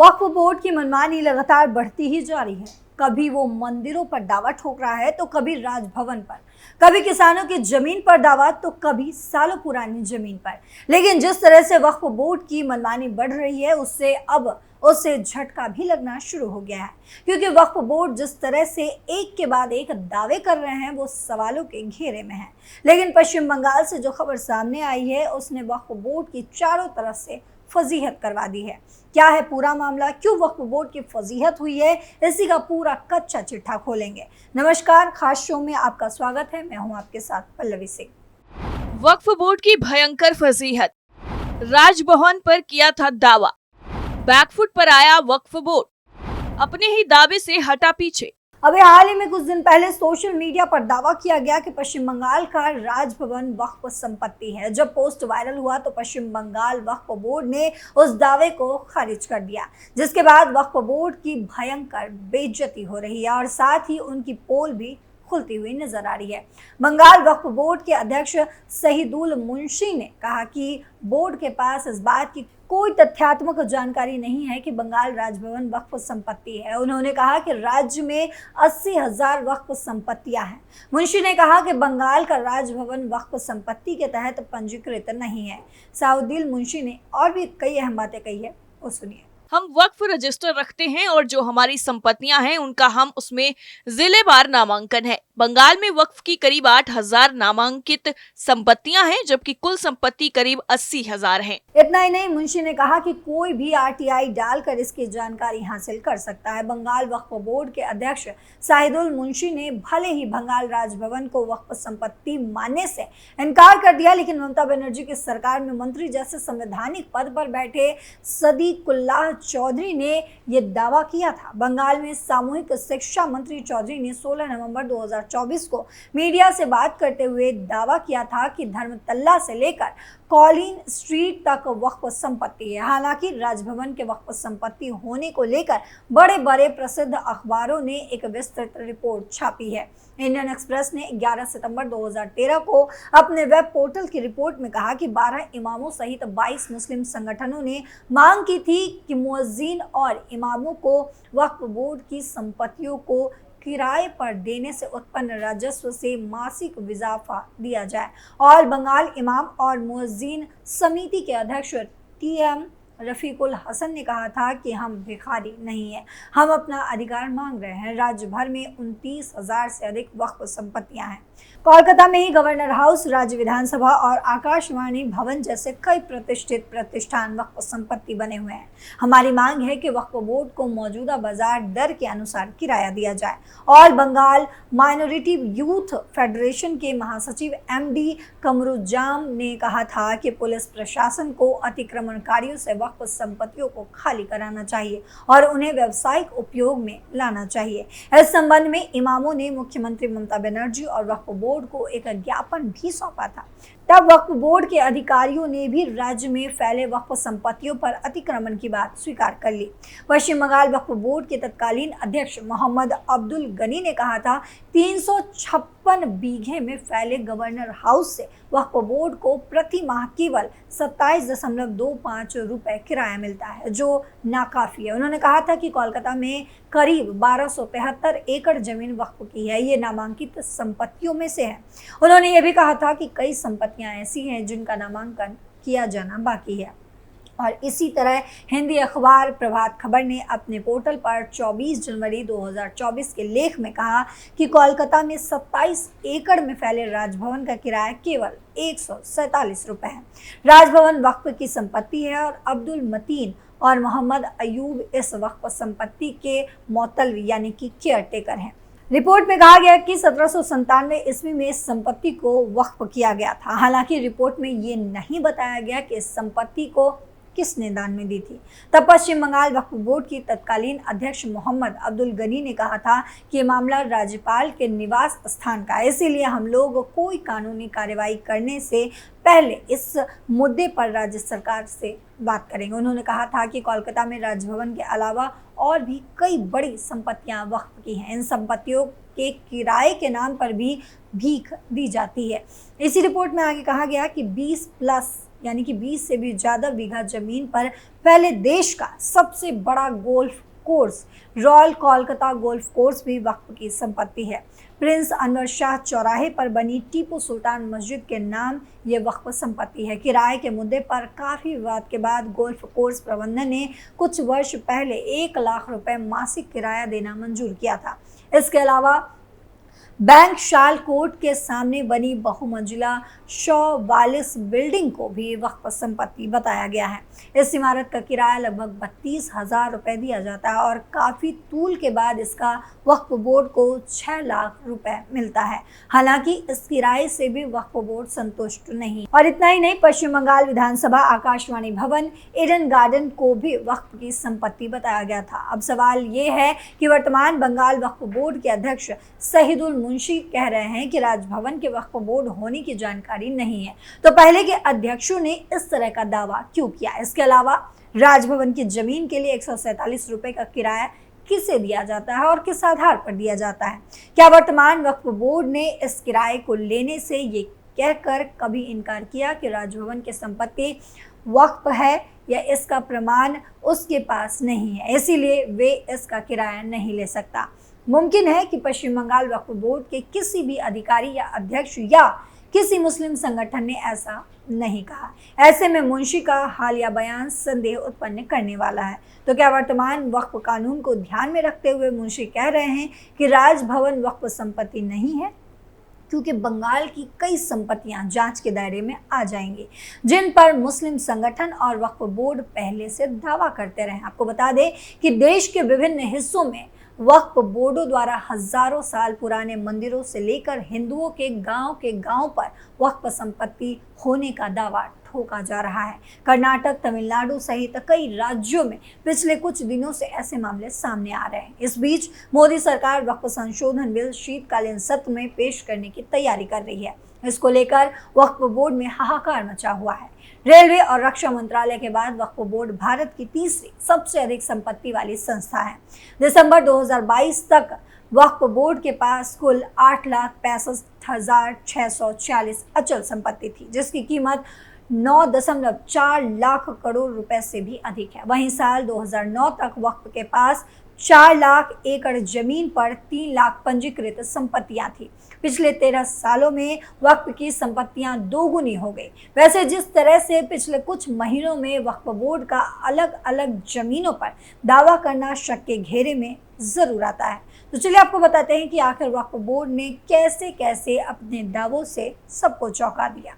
वक्फ board की मनमानी लगातार बढ़ती ही जा रही है। कभी वो मंदिरों पर दावा ठोक रहा है तो कभी राजभवन पर, कभी किसानों की जमीन पर दावा तो कभी सालों पुरानी जमीन पर। लेकिन जिस तरह से वक्फ बोर्ड की मनमानी बढ़ रही है उससे झटका भी लगना शुरू हो गया है, क्योंकि वक्फ बोर्ड जिस तरह से एक के बाद एक दावे कर रहे हैं वो सवालों के घेरे में है। लेकिन पश्चिम बंगाल से जो खबर सामने आई है उसने वक्फ बोर्ड की चारों तरफ से फजीहत करवा दी है। क्या है पूरा मामला, क्यों वक्फ बोर्ड की फजीहत हुई है, इसी का पूरा कच्चा चिट्ठा खोलेंगे। नमस्कार, खास शो में आपका स्वागत है। मैं हूं आपके साथ पल्लवी सिंह। वक्फ बोर्ड की भयंकर फजीहत, राजभवन पर किया था दावा, बैकफुट पर आया वक्फ बोर्ड, अपने ही दावे से हटा पीछे। अभी हाल ही में कुछ दिन पहले सोशल मीडिया पर दावा किया गया कि पश्चिम बंगाल का राजभवन वक्फ संपत्ति है। जब पोस्ट वायरल हुआ तो पश्चिम बंगाल वक्फ बोर्ड ने उस दावे को खारिज कर दिया, जिसके बाद वक्फ बोर्ड की भयंकर बेइज्जती हो रही है और साथ ही उनकी पोल भी खुलती हुई नजर आ रही है। बंगाल वक्फ बोर्ड के अध्यक्ष शहीदुल मुंशी ने कहा कि बोर्ड के पास इस बात की कोई तथ्यात्मक जानकारी नहीं है कि बंगाल राजभवन वक्फ संपत्ति है। उन्होंने कहा कि राज्य में 80,000 वक्फ संपत्तियां हैं। मुंशी ने कहा कि बंगाल का राजभवन वक्फ संपत्ति के तहत पंजीकृत नहीं है। शहीदुल मुंशी ने और भी कई अहम बातें कही है, वो सुनिए। हम वक्फ रजिस्टर रखते हैं और जो हमारी संपत्तियां हैं उनका हम उसमें जिलेवार नामांकन है। बंगाल में वक्फ की करीब 8,000 नामांकित संपत्तियां हैं, जबकि कुल संपत्ति करीब 80,000 हैं। इतना ही नहीं, मुंशी ने कहा कि कोई भी आरटीआई डालकर इसकी जानकारी हासिल कर सकता है। बंगाल वक्फ बोर्ड के अध्यक्ष शहीदुल मुंशी ने भले ही बंगाल राजभवन को वक्फ संपत्ति मानने से इनकार कर दिया, लेकिन ममता बनर्जी की सरकार में मंत्री जैसे संवैधानिक पद पर बैठे सदीकुल्लाह चौधरी ने यह दावा किया था। बंगाल में सामूहिक शिक्षा मंत्री चौधरी ने 16 नवंबर 2024 को मीडिया से बात करते हुए दावा किया था कि धर्मतल्ला से लेकर कॉलिन स्ट्रीट तक वक्फ संपत्ति है। हालांकि राजभवन के वक्फ संपत्ति होने को लेकर बड़े बड़े प्रसिद्ध अखबारों ने एक विस्तृत रिपोर्ट छापी है। इंडियन एक्सप्रेस ने 11 सितंबर 2013 को अपने वेब पोर्टल की रिपोर्ट में कहा कि 12 इमामों सहित 22 मुस्लिम संगठनों ने मांग की थी कि मुअज्जिन और इमामों को वक्फ बोर्ड की संपत्तियों को किराए पर देने से उत्पन्न राजस्व से मासिक इजाफा दिया जाए। और बंगाल इमाम और मुअज्जिन समिति के अध्यक्ष टीएम रफीकुल हसन ने कहा था कि हम भिखारी नहीं हैं, हम अपना अधिकार मांग रहे हैं। राज्य भर में 29,000 से अधिक वक्फ संपत्तियां हैं। कोलकाता में ही गवर्नर हाउस, राज्य विधानसभा और आकाशवाणी भवन जैसे कई प्रतिष्ठित प्रतिष्ठान वक्फ संपत्ति बने हुए हैं। हमारी मांग है कि वक्फ बोर्ड को मौजूदा बाजार दर के अनुसार किराया दिया जाए। और बंगाल माइनॉरिटी यूथ फेडरेशन के महासचिव एमडी कमरुजाम ने कहा था कि पुलिस प्रशासन को अतिक्रमणकारियों से वक्फ संपत्तियों को खाली कराना चाहिए और उन्हें व्यावसायिक उपयोग में लाना चाहिए। इस संबंध में इमामों ने मुख्यमंत्री ममता बनर्जी और वक्फ बोर्ड को एक ज्ञापन भी सौंपा था। तब वक्फ बोर्ड के अधिकारियों ने भी राज्य में फैले वक्फ संपत्तियों पर अतिक्रमण की बात स्वीकार कर ली। पश्चिम बंगाल वक्फ बोर्ड के तत्कालीन अध्यक्ष मोहम्मद अब्दुल गनी ने कहा था 356 बीघे में फैले गवर्नर हाउस से वक्फ बोर्ड को प्रति माह केवल 27.25 रुपए किराया मिलता है, जो नाकाफी है। उन्होंने कहा था कि कोलकाता में करीब 1273 एकड़ जमीन वक्फ की है, ये नामांकित संपत्तियों में से है। उन्होंने ये भी कहा था कि कई संपत्तियां ऐसी हैं जिनका नामांकन किया जाना बाकी है। और इसी तरह हिंदी अखबार प्रभात खबर ने अपने पोर्टल पर 24 जनवरी 2024 के लेख में कहा कि कोलकाता में 27 एकड़ में फैले राजभवन का किराया केवल 147 रुपए है। राजभवन वक्फ की संपत्ति है और अब्दुल मतीन और मोहम्मद अयूब इस वक्फ संपत्ति के मोतलवी यानी कि केयरटेकर हैं। रिपोर्ट में कहा गया कि 1797 ईस्वी में इस संपत्ति को वक्फ किया गया था। हालांकि रिपोर्ट में ये नहीं बताया गया कि इस संपत्ति को किसने दान में दी थी। तब पश्चिम बंगाल वक्फ बोर्ड की तत्कालीन अध्यक्ष मोहम्मद अब्दुल गनी ने कहा था कि ये मामला राज्यपाल के निवास स्थान का है, इसीलिए हम लोग कोई कानूनी कार्रवाई करने से पहले इस मुद्दे पर राज्य सरकार से बात करेंगे। उन्होंने कहा था कि कोलकाता में राजभवन के अलावा और भी कई बड़ी संपत्तियां वक्फ की हैं। इन संपत्तियों के किराए के नाम पर भी भीख दी जाती है। इसी रिपोर्ट में आगे कहा गया कि 20+ यानी कि 20 से भी ज़्यादा बीघा जमीन पर पहले देश का सबसे बड़ा golf course royal Kolkata golf course भी वक्फ की संपत्ति है। प्रिंस अनवर शाह चौराहे पर बनी टीपू सुल्तान मस्जिद के नाम ये वक्फ संपत्ति है। किराए के मुद्दे पर काफी विवाद के बाद गोल्फ कोर्स प्रबंधन ने कुछ वर्ष पहले 1 लाख रुपए मासिक किराया देना मंजूर किया था। इसके अलावा बैंक शाल कोर्ट के सामने बनी बहुमंजिला 142 बिल्डिंग को भी वक्फ संपत्ति बताया गया है। इस इमारत का किराया लगभग 32,000 रुपए दिया जाता है और काफी तूल के बाद इसका वक्फ बोर्ड को 6 लाख रुपए मिलता है। हालांकि इस किराए से भी वक्फ बोर्ड संतुष्ट नहीं। और इतना ही नहीं, पश्चिम बंगाल विधानसभा आकाशवाणी भवन ईडन गार्डन को भी वक्फ की संपत्ति बताया गया था। अब सवाल ये है कि वर्तमान बंगाल वक्फ बोर्ड के अध्यक्ष शहीदुल मुंशी कह रहे हैं कि राजभवन के वक्फ बोर्ड होने की जानकारी नहीं है, तो पहले के अध्यक्षों ने इस तरह का दावा क्यों किया? इसके अलावा राजभवन की जमीन के लिए 147 रुपए का किराया किसे दिया जाता है और किस आधार पर दिया जाता है? क्या वर्तमान वक्फ बोर्ड ने इस किराए को लेने से ये कहकर कभी इनकार किया कि राजभवन की संपत्ति वक्फ है या इसका प्रमाण उसके पास नहीं है, इसीलिए वे इसका किराया नहीं ले सकता? मुमकिन है कि पश्चिम बंगाल वक्फ बोर्ड के किसी भी अधिकारी या अध्यक्ष या किसी मुस्लिम संगठन ने ऐसा नहीं कहा। ऐसे में मुंशी का हालिया बयान संदेह उत्पन्न करने वाला है। तो क्या वर्तमान वक्फ कानून को ध्यान में रखते हुए मुंशी कह रहे हैं कि राजभवन वक्फ संपत्ति नहीं है? क्योंकि बंगाल की कई संपत्तियां जांच के दायरे में आ जाएंगी, जिन पर मुस्लिम संगठन और वक्फ बोर्ड पहले से दावा करते रहे। आपको बता दें कि देश के विभिन्न हिस्सों में वक्फ बोर्डों द्वारा हजारों साल पुराने मंदिरों से लेकर हिंदुओं के गांव पर वक्फ संपत्ति होने का दावा ठोका जा रहा है। कर्नाटक, तमिलनाडु सहित कई राज्यों में पिछले कुछ दिनों से ऐसे मामले सामने आ रहे हैं। इस बीच मोदी सरकार वक्फ संशोधन बिल शीतकालीन सत्र में पेश करने की तैयारी कर रही है। इसको लेकर वक्फ बोर्ड में हाहाकार मचा हुआ है। रेलवे और रक्षा मंत्रालय के बाद वक्फ बोर्ड भारत की तीसरी सबसे अधिक संपत्ति वाली संस्था है। दिसंबर 2022 तक वक्फ बोर्ड के पास कुल 8,65,640 अचल संपत्ति थी, जिसकी कीमत 9.4 लाख करोड़ रुपए से भी अधिक है। वहीं साल 2009 तक वक्फ के पास 4 लाख एकड़ जमीन पर 3 लाख पंजीकृत संपत्तियां थी। पिछले 13 सालों में वक्फ की संपत्तियां दोगुनी हो गई। वैसे जिस तरह से पिछले कुछ महीनों में वक्फ बोर्ड का अलग अलग जमीनों पर दावा करना शक के घेरे में जरूर आता है, तो चलिए आपको बताते हैं कि आखिर वक्फ बोर्ड ने कैसे कैसे अपने दावों से सबको चौंका दिया।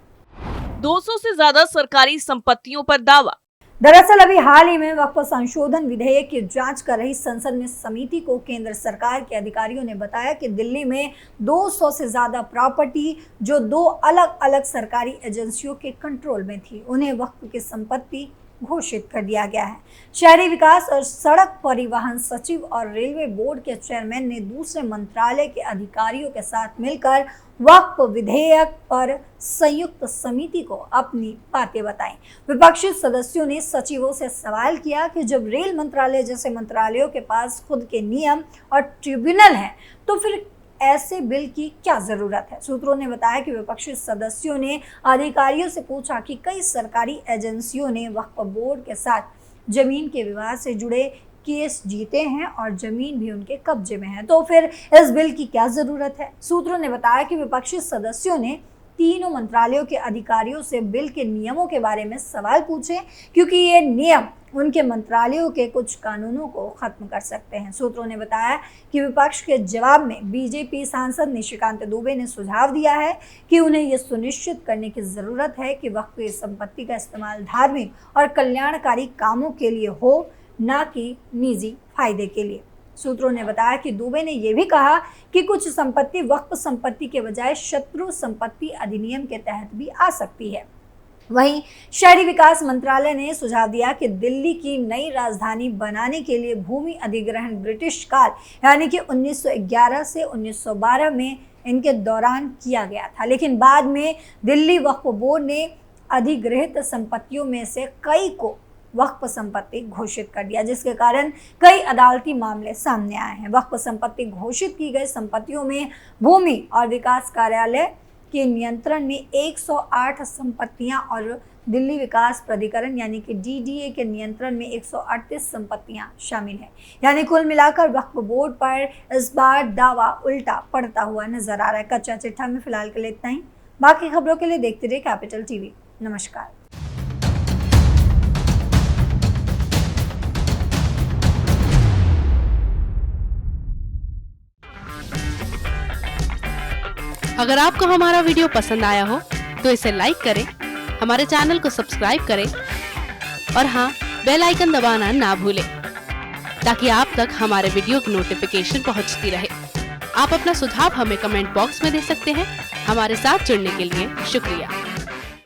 200 से ज्यादा सरकारी संपत्तियों पर दावा। दरअसल अभी हाल ही में वक्फ संशोधन विधेयक की जांच कर रही संसद में समिति को केंद्र सरकार के अधिकारियों ने बताया कि दिल्ली में 200 से ज्यादा प्रॉपर्टी जो 2 अलग अलग सरकारी एजेंसियों के कंट्रोल में थी, उन्हें वक्फ की संपत्ति घोषित कर दिया गया है। शहरी विकास और सड़क परिवहन सचिव और रेलवे बोर्ड के चेयरमैन ने दूसरे मंत्रालय के अधिकारियों के साथ मिलकर वक्फ विधेयक पर संयुक्त समिति को अपनी बातें बताई। विपक्षी सदस्यों ने सचिवों से सवाल किया कि जब रेल मंत्रालय जैसे मंत्रालयों के पास खुद के नियम और ट्रिब्यूनल हैं, तो फिर ऐसे बिल की क्या जरूरत है? सूत्रों ने बताया कि विपक्षी सदस्यों ने अधिकारियों से पूछा कि कई सरकारी एजेंसियों ने वक्फ बोर्ड के साथ जमीन के विवाद से जुड़े केस जीते हैं और जमीन भी उनके कब्जे में है, तो फिर इस बिल की क्या जरूरत है? सूत्रों ने बताया कि विपक्षी सदस्यों ने तीनों मंत्रालयों के अधिकारियों से बिल के नियमों के बारे में सवाल पूछे, क्योंकि ये नियम उनके मंत्रालयों के कुछ कानूनों को खत्म कर सकते हैं। सूत्रों ने बताया कि विपक्ष के जवाब में बीजेपी सांसद निशिकांत दुबे ने सुझाव दिया है कि उन्हें यह सुनिश्चित करने की जरूरत है कि वक्फ की संपत्ति का इस्तेमाल धार्मिक और कल्याणकारी कामों के लिए हो, न कि निजी फायदे के लिए। सूत्रों ने बताया कि दुबे ने यह भी कहा कि कुछ संपत्ति वक्फ संपत्ति के बजाय शत्रु संपत्ति अधिनियम के तहत भी आ सकती है। वहीं शहरी विकास मंत्रालय ने सुझाव दिया कि दिल्ली की नई राजधानी बनाने के लिए भूमि अधिग्रहण ब्रिटिश काल यानी कि 1911 से 1912 में इनके दौरान किया गया था, लेकिन बाद में दिल्ली वक्फ बोर्ड ने अधिग्रहित संपत्तियों में से कई को वक्फ संपत्ति घोषित कर दिया, जिसके कारण कई अदालती मामले सामने आए हैं। वक्फ संपत्ति घोषित की गई संपत्तियों में भूमि और विकास कार्यालय, के नियंत्रण में 108 संपत्तियां और दिल्ली विकास प्राधिकरण यानी कि DDA के नियंत्रण में 138 संपत्तियां शामिल हैं। यानी कुल मिलाकर वक्फ बोर्ड पर इस बार दावा उल्टा पड़ता हुआ नजर आ रहा है। कच्चा चिट्ठा में फिलहाल के लिए इतना ही। बाकी खबरों के लिए देखते रहिए कैपिटल टीवी। नमस्कार। अगर आपको हमारा वीडियो पसंद आया हो तो इसे लाइक करें, हमारे चैनल को सब्सक्राइब करें और हाँ, बेल आइकन दबाना ना भूलें ताकि आप तक हमारे वीडियो की नोटिफिकेशन पहुंचती रहे। आप अपना सुझाव हमें कमेंट बॉक्स में दे सकते हैं। हमारे साथ जुड़ने के लिए शुक्रिया।